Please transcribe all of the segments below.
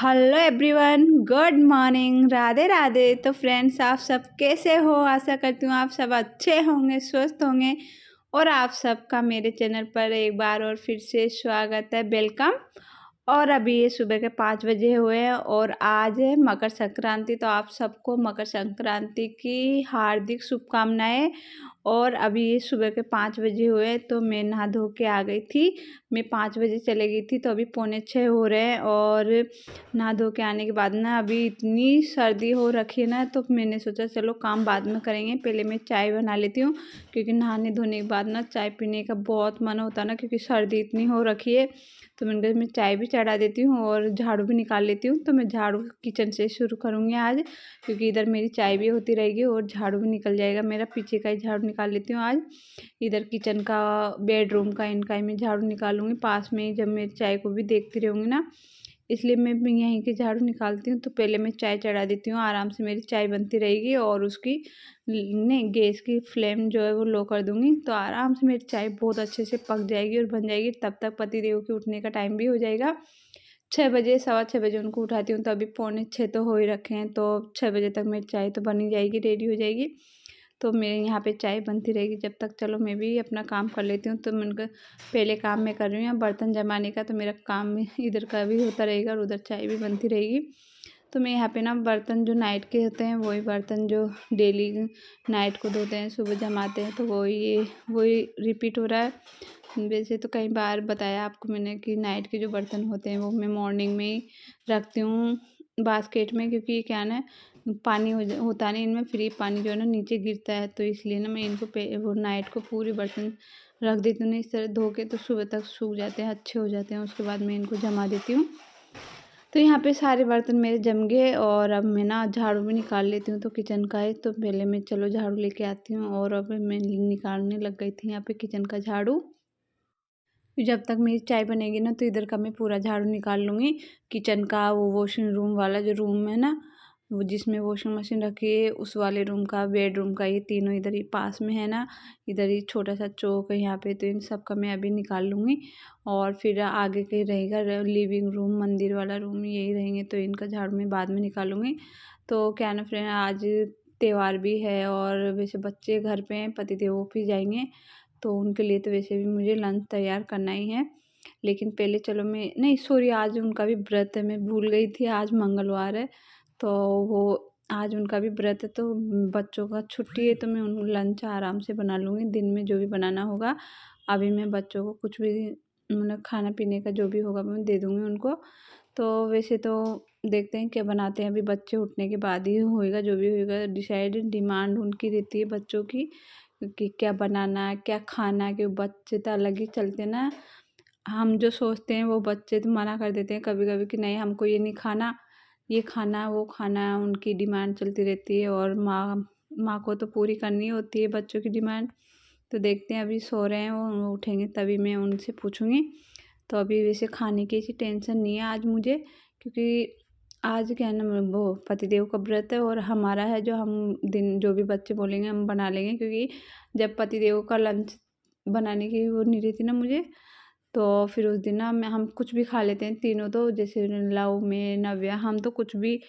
Hello everyone, good morning, Radhe Radhe. तो friends, आप सब कैसे हो? आशा करती हूँ आप सब अच्छे होंगे, स्वस्थ होंगे। और आप सबका मेरे चैनल पर एक बार और फिर से स्वागत है, वेलकम। और अभी ये सुबह के 5 बजे हुए हैं और आज है मकर संक्रांति। तो आप सबको मकर संक्रांति की हार्दिक शुभकामनाएं। और अभी ये सुबह के 5 बजे हुए तो मैं नहा धो के आ गई थी। मैं 5 बजे चले गई थी तो अभी 5:45 हो रहे हैं। और नहा धो के आने के बाद ना अभी इतनी सर्दी हो रखी है ना, तो मैंने सोचा चलो काम बाद में करेंगे, पहले मैं चाय बना लेती हूँ। क्योंकि नहाने धोने के बाद ना चाय पीने का बहुत मन होता है ना, क्योंकि सर्दी इतनी हो रखी है। तो मैंने कहा मैं चाय भी चढ़ा देती हूँ और झाड़ू भी निकाल लेती हूँ। तो मैं झाड़ू किचन से शुरू करूँगी आज, क्योंकि इधर मेरी चाय भी होती रहेगी और झाड़ू भी निकल जाएगा मेरा। पीछे का ही झाड़ू निकाल लेती हूँ आज। इधर किचन का, बेडरूम का, इनका ही मैं झाड़ू निकालूंगी पास में ही, जब मेरी चाय को भी देखती रहूँगी ना, इसलिए मैं यहीं के झाड़ू निकालती हूँ। तो पहले मैं चाय चढ़ा देती हूँ, आराम से मेरी चाय बनती रहेगी। और उसकी नहीं, गैस की फ्लेम जो है वो लो कर दूँगी, तो आराम से मेरी चाय बहुत अच्छे से पक जाएगी और बन जाएगी। तब तक पतिदेव के उठने का टाइम भी हो जाएगा। 6 बजे, 6:15 उनको उठाती हूँ। तो अभी 5:45 तो हो ही रखे हैं, तो 6 बजे तक मेरी चाय तो बनी जाएगी, रेडी हो जाएगी। तो मेरे यहाँ पे चाय बनती रहेगी जब तक। चलो मैं भी अपना काम कर लेती हूँ। तो मैंने पहले काम मैं कर रही हूँ बर्तन जमाने का, तो मेरा काम इधर का भी होता रहेगा और उधर चाय भी बनती रहेगी। तो मैं यहाँ पे ना बर्तन जो नाइट के होते हैं, वही बर्तन जो डेली नाइट को धोते हैं, सुबह जमाते हैं, तो वही रिपीट हो रहा है। वैसे तो कई बार बताया आपको मैंने कि नाइट के जो बर्तन होते हैं वो मैं मॉर्निंग में ही रखती हूँ बास्केट में, क्योंकि क्या ना पानी होता नहीं इनमें, फ्री पानी जो है ना नीचे गिरता है। तो इसलिए ना मैं इनको वो नाइट को पूरे बर्तन रख देती हूँ। इस तरह धो के तो सुबह तक सूख जाते हैं, अच्छे हो जाते हैं। उसके बाद मैं इनको जमा देती हूँ। तो यहाँ पे सारे बर्तन मेरे जम गए और अब मैं ना झाड़ू भी निकाल लेती हूँ। तो किचन का है, तो पहले मैं चलो झाड़ू लेके आती हूँ। और अब मैं निकालने लग गई थी यहाँ पे किचन का झाड़ू। जब तक मेरी चाय बनेगी ना, तो इधर का मैं पूरा झाड़ू निकाल लूँगी। किचन का, वो वॉशिंग रूम वाला जो रूम है ना, वो जिसमें वॉशिंग मशीन रखी है, उस वाले रूम का, बेडरूम का, ये तीनों इधर ही पास में है ना। इधर ही छोटा सा चौक है यहाँ पे, तो इन सब का मैं अभी निकाल लूँगी। और फिर आगे के रहेगा लिविंग रूम, मंदिर वाला रूम, यही रहेंगे, तो इनका झाड़ू मैं बाद में निकालूँगी। तो क्या ना फ्रेंड, आज त्यौहार भी है और वैसे बच्चे घर पे हैं, पतिदेव ऑफिस जाएंगे, तो उनके लिए तो वैसे भी मुझे लंच तैयार करना ही है। लेकिन पहले चलो मैं, नहीं सॉरी, आज उनका भी व्रत है, मैं भूल गई थी, आज मंगलवार है। तो वो आज उनका भी व्रत है, तो बच्चों का छुट्टी है, तो मैं उन लंच आराम से बना लूँगी, दिन में जो भी बनाना होगा। अभी मैं बच्चों को कुछ भी मतलब खाना पीने का जो भी होगा मैं दे दूँगी उनको। तो वैसे तो देखते हैं क्या बनाते हैं, अभी बच्चे उठने के बाद ही होएगा, जो भी होएगा डिसाइड। डिमांड उनकी रहती है बच्चों की कि क्या बनाना है, क्या खाना है, कि बच्चे तो अलग ही चलते हैं ना। हम जो सोचते हैं वो बच्चे तो मना कर देते हैं कभी कभी कि नहीं हमको ये नहीं खाना, ये खाना, वो खाना। उनकी डिमांड चलती रहती है और माँ माँ को तो पूरी करनी होती है बच्चों की डिमांड। तो देखते हैं, अभी सो रहे हैं वो उठेंगे तभी मैं उनसे पूछूंगी। तो अभी वैसे खाने की ऐसी टेंशन नहीं है आज मुझे, क्योंकि आज क्या है ना, वो पतिदेव का व्रत है और हमारा है, जो हम दिन जो भी बच्चे बोलेंगे हम बना लेंगे। क्योंकि जब पतिदेव का लंच बनाने की वो नहीं रहती ना मुझे, तो फिर उस दिन ना मैं हम कुछ भी खा लेते हैं तीनों। तो जैसे लव में, नव्या, हम तो कुछ भी,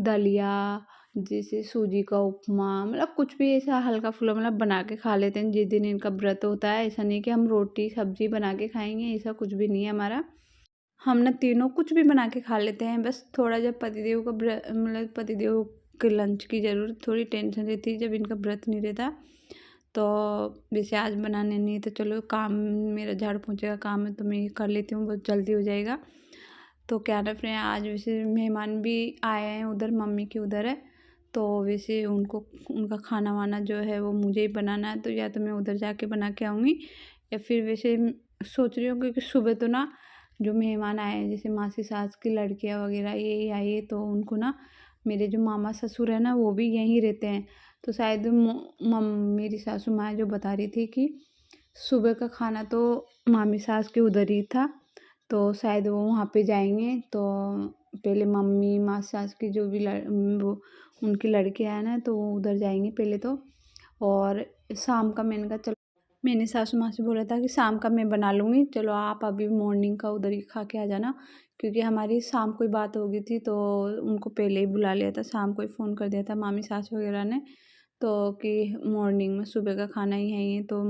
दलिया, जैसे सूजी का उपमा, मतलब कुछ भी ऐसा हल्का फुल्का मतलब बना के खा लेते हैं जिस दिन इनका व्रत होता है। ऐसा नहीं कि हम रोटी सब्जी बना के खाएंगे, ऐसा कुछ भी नहीं है हमारा। हम ना तीनों कुछ भी बना के खा लेते हैं। बस थोड़ा जब पतिदेव का मतलब पतिदेव के लंच की ज़रूरत थोड़ी टेंशन रहती है जब इनका व्रत नहीं रहता। तो वैसे आज बनाने नहीं, तो चलो काम, मेरा झाड़ू पोंछे का काम है तो मैं ये कर लेती हूँ, बहुत जल्दी हो जाएगा। तो क्या ना फ्रेंड, आज वैसे मेहमान भी आए हैं, उधर मम्मी की उधर है। तो वैसे उनको उनका खाना वाना जो है वो मुझे ही बनाना है, तो या तो मैं उधर जाके बना के आऊँगी, या फिर वैसे सोच रही हूँ क्योंकि सुबह तो ना जो मेहमान आए हैं, जैसे मासी सास की लड़कियाँ वगैरह ये आई है, तो उनको ना मेरे जो मामा ससुर है ना वो भी यहीं रहते हैं। तो शायद मेरी सासू माँ जो बता रही थी कि सुबह का खाना तो मामी सास के उधर ही था, तो शायद वो वहाँ पे जाएंगे। तो पहले मम्मी माँ सास की जो भी वो उनकी लड़कियाँ हैं ना, तो वो उधर जाएंगे पहले तो। और शाम का मैंने कहा चलो मैंने सासू माँ से बोला था कि शाम का मैं बना लूँगी, चलो आप अभी मॉर्निंग का उधर ही खा के आ जाना, क्योंकि हमारी शाम को ही बात हो गई थी तो उनको पहले ही बुला लिया था, शाम को ही फ़ोन कर दिया था मामी सास वगैरह ने, तो कि मॉर्निंग में सुबह का खाना ही है ये। तो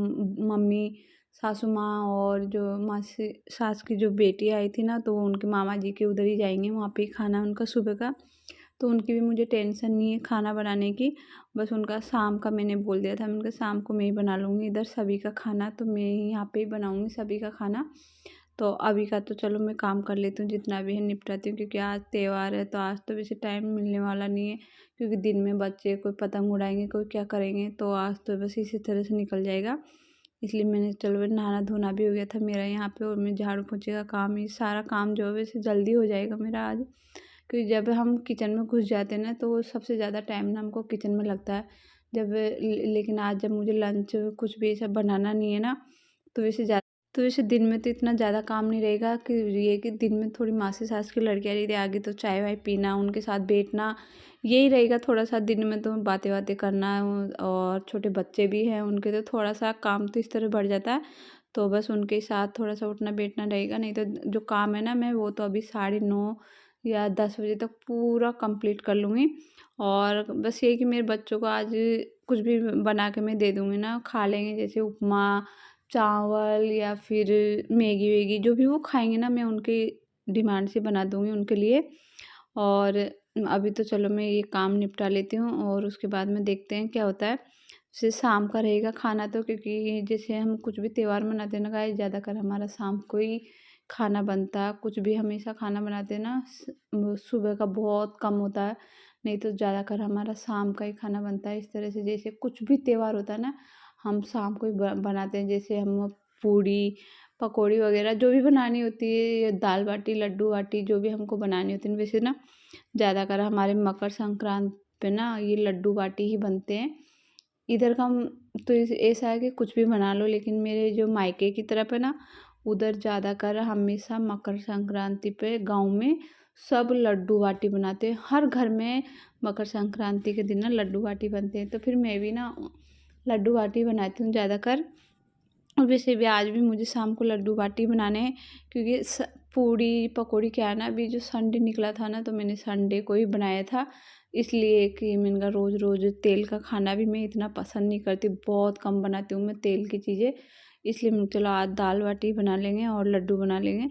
मम्मी, सासू माँ और जो मासी सास की जो बेटी आई थी ना, तो वो उनके मामा जी के उधर ही जाएँगे, वहाँ पे ही खाना है उनका सुबह का। तो उनकी भी मुझे टेंशन नहीं है खाना बनाने की, बस उनका शाम का मैंने बोल दिया था, मैंने कहा शाम को मैं ही बना लूँगी इधर सभी का खाना, तो मैं ही यहाँ पे ही बनाऊँगी सभी का खाना। तो अभी का तो चलो मैं काम कर लेती हूँ, जितना भी है निपटाती हूँ, क्योंकि आज त्योहार है तो आज तो वैसे टाइम मिलने वाला नहीं है, क्योंकि दिन में बच्चे कोई पतंग उड़ाएंगे, कोई क्या करेंगे, तो आज तो बस इसी तरह से निकल जाएगा। इसलिए मैंने चलो नहाना धोना भी हो गया था मेरा यहाँ पे, और मैं झाड़ू पोछे का काम, ये सारा काम जो है वैसे जल्दी हो जाएगा मेरा आज, क्योंकि जब हम किचन में घुस जाते हैं ना तो सबसे ज़्यादा टाइम ना हमको किचन में लगता है। जब लेकिन आज जब मुझे लंच कुछ भी ऐसा बनाना नहीं है ना, तो वैसे दिन में तो इतना ज़्यादा काम नहीं रहेगा, कि ये कि दिन में थोड़ी मासी सास की लड़कियाँ रहती आगे, तो चाय वाय पीना, उनके साथ बैठना, यही रहेगा थोड़ा सा दिन में, तो बातें वातें करना, और छोटे बच्चे भी हैं उनके, तो थोड़ा सा काम तो इस तरह बढ़ जाता है। तो बस उनके साथ थोड़ा सा उठना बैठना रहेगा, नहीं तो जो काम है ना मैं वो तो अभी 9:30 या 10 बजे तक पूरा कंप्लीट कर लूँगी। और बस ये कि मेरे बच्चों को आज कुछ भी बना के मैं दे दूँगी ना, खा लेंगे, जैसे उपमा, चावल या फिर मैगी वैगी जो भी वो खाएँगे ना, मैं उनकी डिमांड से बना दूँगी उनके लिए। और अभी तो चलो मैं ये काम निपटा लेती हूँ, और उसके बाद में देखते हैं क्या होता है। फिर शाम का रहेगा खाना, तो क्योंकि जैसे हम कुछ भी त्योहार मनाते हैं ना गाइस, ज़्यादातर हमारा शाम को ही खाना बनता है। कुछ भी हमेशा खाना बनाते हैं ना, सुबह का बहुत कम होता है, नहीं तो ज़्यादातर हमारा शाम का ही खाना बनता है। इस तरह से जैसे कुछ भी त्योहार होता है ना, हम शाम को ही बनाते हैं, जैसे हम पूड़ी पकौड़ी वगैरह जो भी बनानी होती है, या दाल बाटी लड्डू बाटी जो भी हमको बनानी होती है। वैसे ना ज़्यादातर हमारे मकर संक्रांति पे ना ये लड्डू बाटी ही बनते हैं। इधर का तो ऐसा है कि कुछ भी बना लो, लेकिन मेरे जो मायके की तरफ है ना, उधर ज़्यादातर हमेशा मकर संक्रांति पे गाँव में सब लड्डू बाटी बनाते हैं। हर घर में मकर संक्रांति के दिन ना लड्डू बाटी बनते हैं, तो फिर मैं भी ना लड्डू बाटी बनाती हूँ ज़्यादातर। और वैसे भी आज भी मुझे शाम को लड्डू बाटी बनाने हैं, क्योंकि पूड़ी पकौड़ी क्या है ना, अभी जो संडे निकला था ना, तो मैंने संडे को ही बनाया था, इसलिए कि मैंने कहा रोज़ रोज़ तेल का खाना भी मैं इतना पसंद नहीं करती, बहुत कम बनाती हूँ मैं तेल की चीज़ें। इसलिए मैंने चलो आज दाल बाटी बना लेंगे और लड्डू बना लेंगे।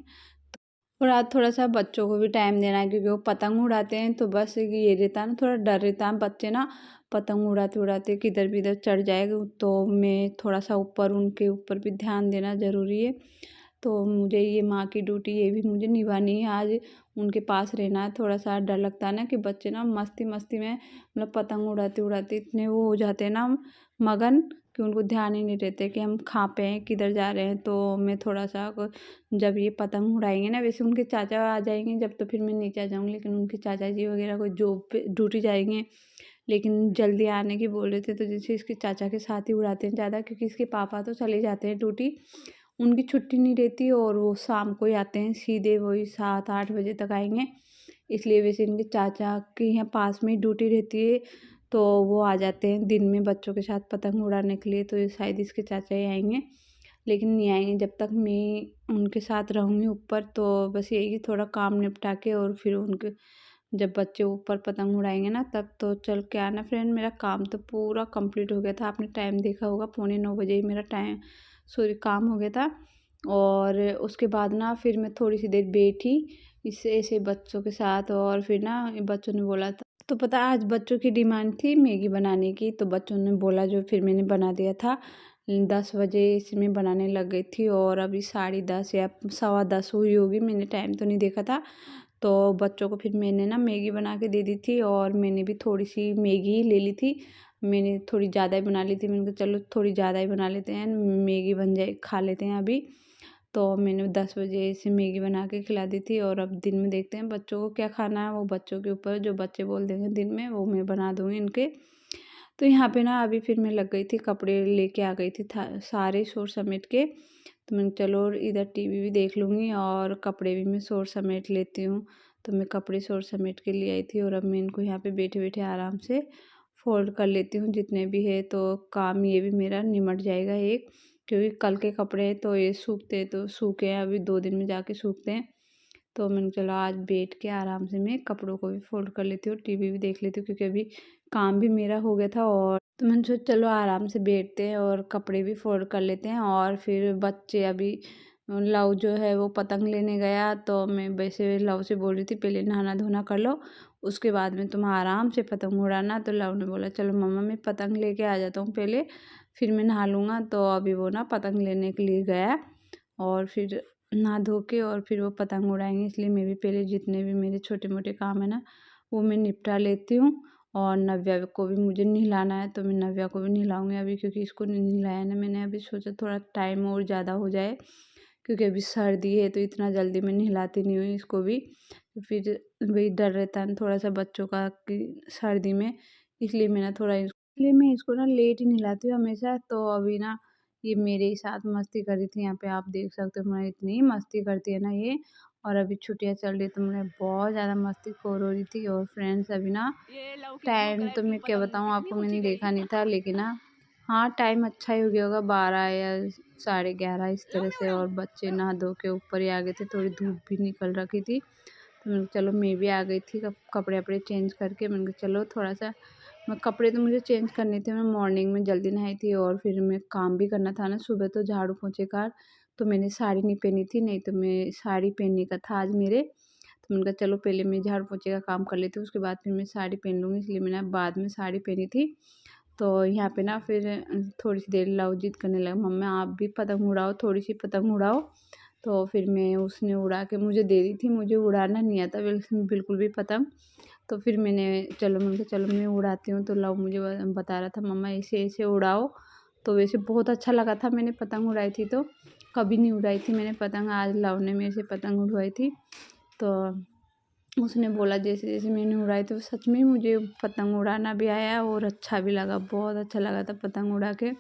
और आज थोड़ा-सा बच्चों को भी टाइम देना है, क्योंकि वो पतंग उड़ाते हैं, तो बस ये रहता है ना, थोड़ा डर रहता है बच्चे ना पतंग उड़ाते-उड़ाते किधर भी इधर चढ़ जाएगा, तो मैं थोड़ा-सा ऊपर उनके ऊपर भी ध्यान देना ज़रूरी है। तो मुझे ये माँ की ड्यूटी ये भी मुझे निभानी है आज, उनके पास रहना है। थोड़ा-सा डर लगता है ना कि बच्चे ना मस्ती-मस्ती में मतलब पतंग उड़ाते-उड़ाते इतने वो हो जाते हैं ना मगन, कि उनको ध्यान ही नहीं रहते कि हम कहाँ पे हैं, किधर जा रहे हैं। तो मैं थोड़ा-सा जब ये पतंग उड़ाएँगे ना, वैसे उनके चाचा आ जाएँगे जब, तो फिर मैं नीचे आ जाऊँगी, लेकिन उनके चाचा जी वगैरह कोई जॉब पे ड्यूटी जाएँगे, लेकिन जल्दी आने की बोल रहे थे, तो जैसे इसके चाचा के साथ ही उड़ाते हैं ज़्यादा, क्योंकि इसके पापा तो चले जाते हैं ड्यूटी, उनकी छुट्टी नहीं रहती, और वो शाम को ही आते हैं सीधे, वही 7-8 बजे तक आएँगे। इसलिए वैसे इनके चाचा के यहाँ पास में ही ड्यूटी रहती है, तो वो आ जाते हैं दिन में बच्चों के साथ पतंग उड़ाने के लिए, तो ये शायद इसके चाचा ही आएँगे। लेकिन नहीं आएँगे जब तक मैं उनके साथ रहूँगी ऊपर, तो बस यही कि थोड़ा काम निपटा के, और फिर उनके जब बच्चे ऊपर पतंग उड़ाएँगे ना, तब तो चल के आना फ्रेंड, मेरा काम तो पूरा कंप्लीट हो गया था। आपने टाइम देखा होगा, 8:45 बजे ही मेरा काम हो गया था। और उसके बाद ना फिर मैं थोड़ी सी देर बैठी इससे ऐसे बच्चों के साथ, और फिर ना बच्चों ने बोला था, तो पता है आज बच्चों की डिमांड थी मैगी बनाने की, तो बच्चों ने बोला जो, फिर मैंने बना दिया था। 10 बजे इसे मैं बनाने लग गई थी, और अभी 10:30 या 10:15 हुई होगी, मैंने टाइम तो नहीं देखा था। तो बच्चों को फिर मैंने ना मैगी बना के दे दी थी, और मैंने भी थोड़ी सी मैगी ही ले ली थी। मैंने थोड़ी ज़्यादा ही बना ली थी, मैंने कहा चलो थोड़ी ज़्यादा ही बना लेते हैं, मैगी बन जाए खा लेते हैं अभी। तो मैंने 10 बजे से मैगी बना के खिला दी थी, और अब दिन में देखते हैं बच्चों को क्या खाना है, वो बच्चों के ऊपर, जो बच्चे बोल देंगे दिन में वो मैं बना दूँगी इनके। तो यहाँ पे ना अभी फिर मैं लग गई थी, कपड़े लेके आ गई थी सारे शोर समेट के, तो मैंने चलो इधर टीवी भी देख लूँगी और कपड़े भी मैं शोर समेट लेती हूँ। तो मैं कपड़े शोर समेट के लिए आई थी, और अब मैं इनको यहाँ पे बैठे बैठे आराम से फोल्ड कर लेती हूँ जितने भी है, तो काम ये भी मेरा निमट जाएगा एक, क्योंकि कल के कपड़े हैं तो ये सूखते तो सूखे हैं, अभी 2 दिन में जाके सूखते हैं। तो मैंने चलो आज बैठ के आराम से मैं कपड़ों को भी फोल्ड कर लेती हूँ, टीवी भी देख लेती हूँ, क्योंकि अभी काम भी मेरा हो गया था। और तो मैंने सोचा चलो आराम से बैठते हैं और कपड़े भी फोल्ड कर लेते हैं। और फिर बच्चे अभी लव जो है वो पतंग लेने गया, तो मैं वैसे लव से बोल रही थी पहले नहाना धोना कर लो, उसके बाद में तुम आराम से पतंग उड़ाना। तो लव ने बोला चलो मम्मा मैं पतंग लेके आ जाता हूँ पहले, फिर मैं नहा लूँगा। तो अभी वो ना पतंग लेने के लिए गया और फिर नहा धो के और फिर वो पतंग उड़ाएंगे, इसलिए मैं भी पहले जितने भी मेरे छोटे मोटे काम है ना वो मैं निपटा लेती हूँ। और नव्या को भी मुझे नहलाना है, तो मैं नव्या को भी नहलाऊँगी अभी, क्योंकि इसको नहीं नहलाया ना मैंने। अभी सोचा थोड़ा टाइम और ज़्यादा हो जाए, क्योंकि अभी सर्दी है तो इतना जल्दी मैं नहलाती नहीं हूँ इसको भी। तो फिर वही डर रहता है थोड़ा सा बच्चों का कि सर्दी में, इसलिए मैं ना थोड़ा इसलिए मैं इसको ना लेट ही नहलाती हूँ हमेशा। तो अभी ना ये मेरे ही साथ मस्ती कर रही थी, यहाँ पे आप देख सकते हो मैं इतनी मस्ती करती है ना ये। और अभी छुट्टियाँ चल रही तो मैं बहुत ज़्यादा मस्ती खोर हो रही थी। और फ्रेंड्स अभी ना टाइम तो मैं क्या बताऊँ आपको, मैंने देखा नहीं था, लेकिन ना हाँ टाइम अच्छा ही हो गया होगा 12 या 11:30 इस तरह से। और बच्चे नहा धो के ऊपर ही आ गए थे, थोड़ी धूप भी निकल रखी थी। तो मैंने कहा चलो मैं भी आ गई थी कपड़े वपड़े चेंज करके। मैंने कहा चलो थोड़ा सा मैं कपड़े तो मुझे चेंज करने थे, मैं मॉर्निंग में जल्दी नहाई थी और फिर मैं काम भी करना था ना सुबह, तो झाड़ू पोंछे का। तो मैंने साड़ी नहीं पहनी थी, नहीं तो मैं साड़ी पहनने का था आज मेरे। तो मैंने कहा चलो पहले मैं झाड़ू पोंछे का काम कर लेती हूँ, उसके बाद फिर मैं साड़ी पहन लूँगी, इसलिए मैंने बाद में साड़ी पहनी थी। तो यहाँ पे ना फिर थोड़ी सी देर लव जिद करने लगा, मम्मा आप भी पतंग उड़ाओ, थोड़ी सी पतंग उड़ाओ। तो फिर मैं उसने उड़ा के मुझे दे दी थी, मुझे उड़ाना नहीं आता बिल्कुल भी पतंग। तो फिर मैंने मैंने कहा चलो मैं उड़ाती हूँ। तो लव मुझे बता रहा था मम्मा ऐसे ऐसे उड़ाओ। तो वैसे बहुत अच्छा लगा था, मैंने पतंग उड़ाई थी तो कभी नहीं उड़ाई थी मैंने पतंग, आज लव ने मेरे से पतंग उड़वाई थी। तो उसने बोला जैसे जैसे मैंने उड़ाई तो सच में मुझे पतंग उड़ाना भी आया और अच्छा भी लगा, बहुत अच्छा लगा था पतंग उड़ा के।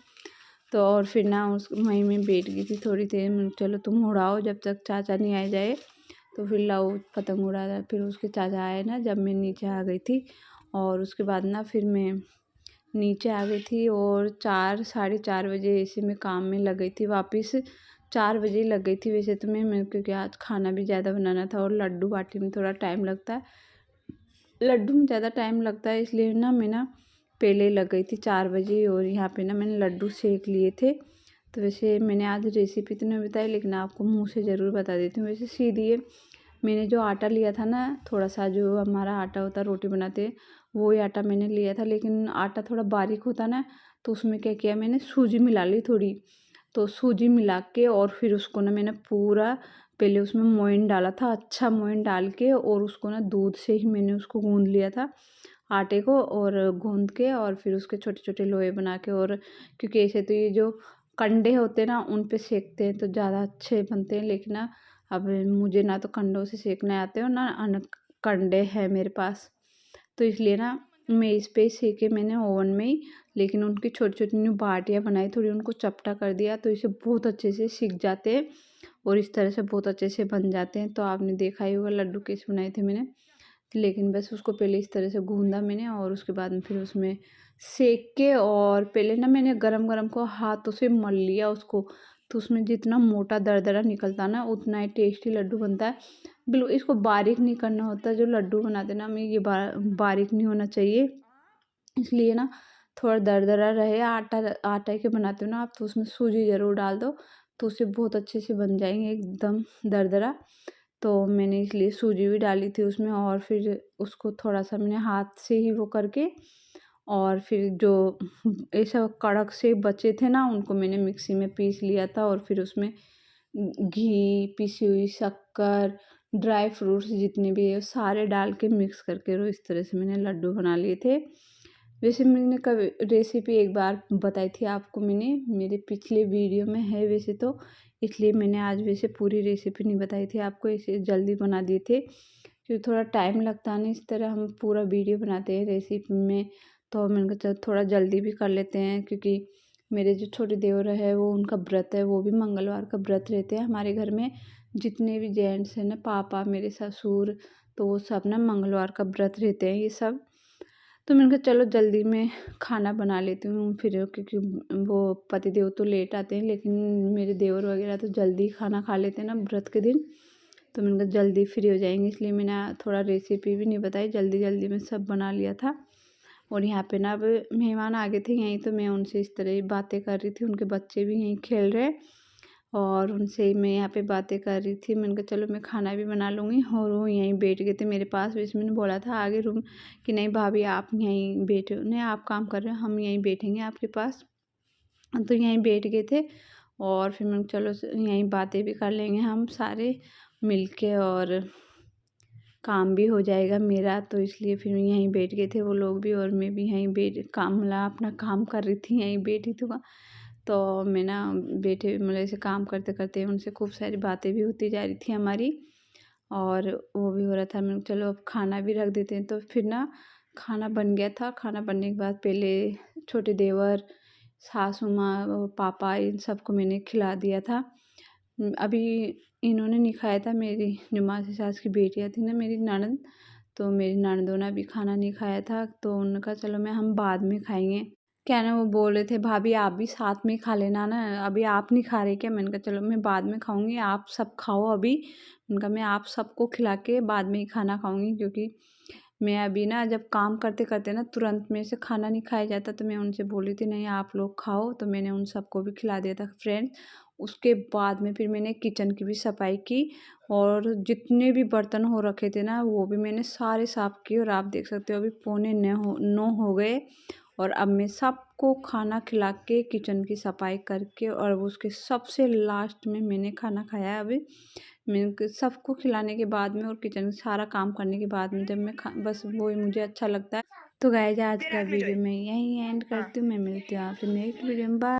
तो और फिर ना उस वहीं में बैठ गई थी थोड़ी देर, चलो तुम उड़ाओ जब तक चाचा नहीं आ जाए। तो फिर लव पतंग उड़ा रहा, फिर उसके चाचा आए ना जब मैं नीचे आ गई थी। और उसके बाद ना फिर मैं नीचे आ गई थी और 4 साढ़े 4 बजे ऐसे मैं काम में लग गई थी वापस। 4 बजे लग गई थी वैसे तो मैं क्योंकि आज खाना भी ज़्यादा बनाना था और लड्डू बाटी में थोड़ा टाइम लगता है, लड्डू में ज़्यादा टाइम लगता है, इसलिए ना मैं ना पहले लग गई थी 4 बजे। और यहाँ पे ना मैंने लड्डू सेक लिए थे। तो वैसे मैंने आज रेसिपी तो नहीं बताई, लेकिन आपको मुँह से ज़रूर बता देती हूँ। वैसे सीधी है, मैंने जो आटा लिया था ना थोड़ा सा, जो हमारा आटा होता है रोटी बनाते हैं वो ही आटा मैंने लिया था, लेकिन आटा थोड़ा बारीक होता ना, तो उसमें क्या किया मैंने सूजी मिला ली थोड़ी। तो सूजी मिला के और फिर उसको ना मैंने पूरा पहले उसमें मोइन डाला था, अच्छा मोइन डाल के, और उसको ना दूध से ही मैंने उसको गूँध लिया था आटे को, और गूँध के और फिर उसके छोटे छोटे लोए बना के। और क्योंकि ऐसे तो ये जो कंडे होते हैं ना उन पे सेकते हैं तो ज़्यादा अच्छे बनते हैं, लेकिन ना अब मुझे ना तो कंडों से सेकने आते हो ना कंडे है मेरे पास, तो इसलिए ना मैं इस पे सेके मैंने ओवन में ही। लेकिन उनकी छोटी छोटी न्यू बाटियाँ बनाई, थोड़ी उनको चपटा कर दिया, तो इसे बहुत अच्छे से सीख जाते हैं और इस तरह से बहुत अच्छे से बन जाते हैं। तो आपने देखा ही होगा लड्डू कैसे बनाए थे मैंने, लेकिन बस उसको पहले इस तरह से गूँधा मैंने और उसके बाद में फिर उसमें सेक के, और पहले ना मैंने गरम गरम को हाथों से मल लिया उसको। तो उसमें जितना मोटा दरदरा निकलता ना उतना ही टेस्टी लड्डू बनता है। बिल्कुल इसको बारीक नहीं करना होता, जो लड्डू बनाते ना हमें ये बारीक नहीं होना चाहिए, इसलिए ना थोड़ा दरदरा रहे। आटा आटा के बनाते हो ना आप, तो उसमें सूजी ज़रूर डाल दो, तो उससे बहुत अच्छे से बन जाएंगे एकदम दरदरा। तो मैंने इसलिए सूजी भी डाली थी उसमें, और फिर उसको थोड़ा सा मैंने हाथ से ही वो करके, और फिर जो ऐसा कड़क से बचे थे ना उनको मैंने मिक्सी में पीस लिया था। और फिर उसमें घी, पिसी हुई शक्कर, ड्राई फ्रूट्स जितने भी है सारे डाल के मिक्स करके इस तरह से मैंने लड्डू बना लिए थे। वैसे मैंने कभी रेसिपी एक बार बताई थी आपको, मैंने मेरे पिछले वीडियो में है वैसे तो, इसलिए मैंने आज वैसे पूरी रेसिपी नहीं बताई थी आपको, ऐसे जल्दी बना दिए थे क्योंकि थोड़ा टाइम लगता है ना इस तरह हम पूरा वीडियो बनाते हैं रेसिपी में। तो मैंने कहा चल थोड़ा जल्दी भी कर लेते हैं, क्योंकि मेरे जो छोटे देवर है वो उनका व्रत है, वो भी मंगलवार का व्रत रहते हैं हमारे घर में। जितने भी जेंट्स हैं ना, पापा, मेरे ससुर, तो वो सब ना मंगलवार का व्रत रहते हैं ये सब। तो मैंने कहा चलो जल्दी में खाना बना लेती हूँ फिर, क्योंकि वो पतिदेव तो लेट आते हैं, लेकिन मेरे देवर वगैरह तो जल्दी खाना खा लेते हैं ना व्रत के दिन। तो मैंने कहा जल्दी फ्री हो जाएंगे, इसलिए मैंने थोड़ा रेसिपी भी नहीं बताई, जल्दी जल्दी में सब बना लिया था। और यहाँ पे ना अब मेहमान आ गए थे यहीं, तो मैं उनसे इस तरह ही बातें कर रही थी, उनके बच्चे भी यहीं खेल रहे और उनसे ही मैं यहाँ पे बातें कर रही थी। मैंने कहा चलो मैं खाना भी बना लूँगी। और वो यहीं बैठ गए थे मेरे पास, वैसे मैंने बोला था आगे रूम कि नहीं भाभी आप यहीं बैठो, नहीं आप काम कर रहे हो, हम यहीं बैठेंगे आपके पास। तो यहीं बैठ गए थे और फिर मैंने चलो यहीं बातें भी कर लेंगे हम सारे मिल के, और काम भी हो जाएगा मेरा। तो इसलिए फिर यहीं बैठ गए थे वो लोग भी, और मैं भी यहीं बैठ काम मतलब अपना काम कर रही थी, यहीं बैठी थी। तो मैं ना बैठे मतलब ऐसे काम करते करते उनसे खूब सारी बातें भी होती जा रही थी हमारी, और वो भी हो रहा था। मैंने चलो अब खाना भी रख देते हैं। तो फिर ना खाना बन गया था। खाना बनने के बाद पहले छोटे देवर, सासू माँ और पापा इन सबको मैंने खिला दिया था। अभी इन्होंने नहीं खाया था, मेरी जो मासी सास की बेटियाँ थी ना मेरी ननद, तो मेरी ननदों ने भी खाना नहीं खाया था। तो उन्होंने कहा चलो मैं हम बाद में खाएंगे। क्या ना वो बोल रहे थे भाभी आप भी साथ में खा लेना ना, अभी आप नहीं खा रहे क्या? मैंने कहा चलो मैं बाद में खाऊंगी, आप सब खाओ अभी। उनका मैं आप सबको खिला के बाद में ही खाना खाऊंगी, क्योंकि मैं अभी ना जब काम करते करते ना तुरंत में से खाना नहीं खाया जाता। तो मैं उनसे बोली थी नहीं आप लोग खाओ, तो मैंने उन सबको भी खिला दिया था फ्रेंड्स। उसके बाद में फिर मैंने किचन की भी सफाई की, और जितने भी बर्तन हो रखे थे ना वो भी मैंने सारे साफ़ किए। और आप देख सकते हो अभी 8:45 हो गए, और अब मैं सबको खाना खिला के किचन की सफाई करके, और उसके सबसे लास्ट में मैंने खाना खाया। अभी मैंने सबको खिलाने के बाद में और किचन का सारा काम करने के बाद में जब मैं बस वो ही मुझे अच्छा लगता है। तो गाइस आज का वीडियो मैं यहीं एंड करती हूँ। मैं मिलती हूँ आपसे नेक्स्ट वीडियो में। बाय।